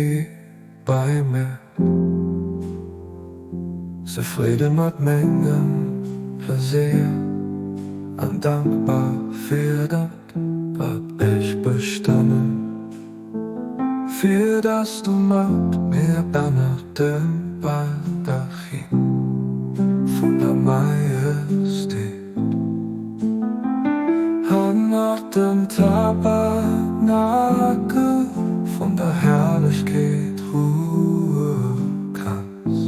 wie bei mir. Zufrieden mit Mengen versehen, undankbar für das, was ich bestanden. Für das du mit mir nach dem Baldachin von der Majestät an nach dem Tabernakel von der Herrlichkeit Ruhe kannst.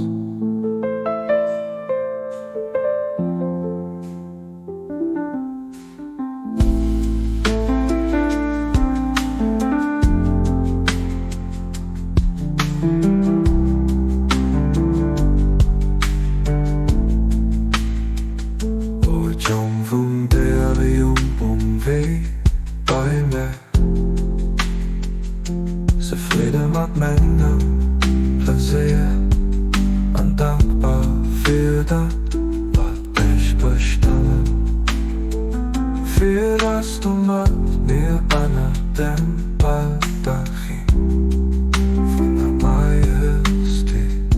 Bei mir zufrieden mit Männern versehen, undankbar für das, was ich bestanden. Für das du mit mir an dem Baldachin von der Majestät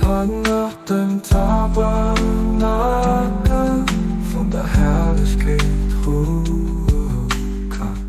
an nach dem Tabernakel von der Herrlichkeit Ruhe kannst.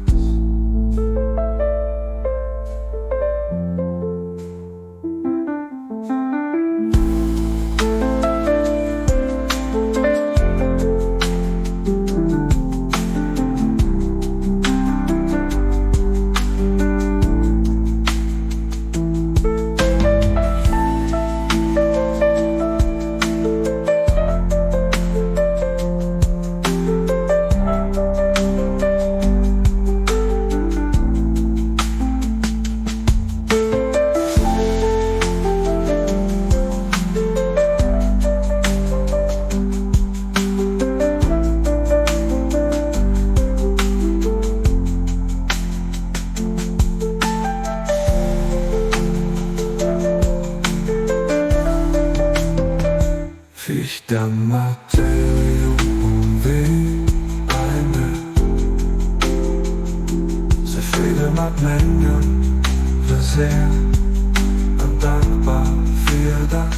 Ich der Materium wie eine zufrieden mit Mengen versehen, undankbar für das,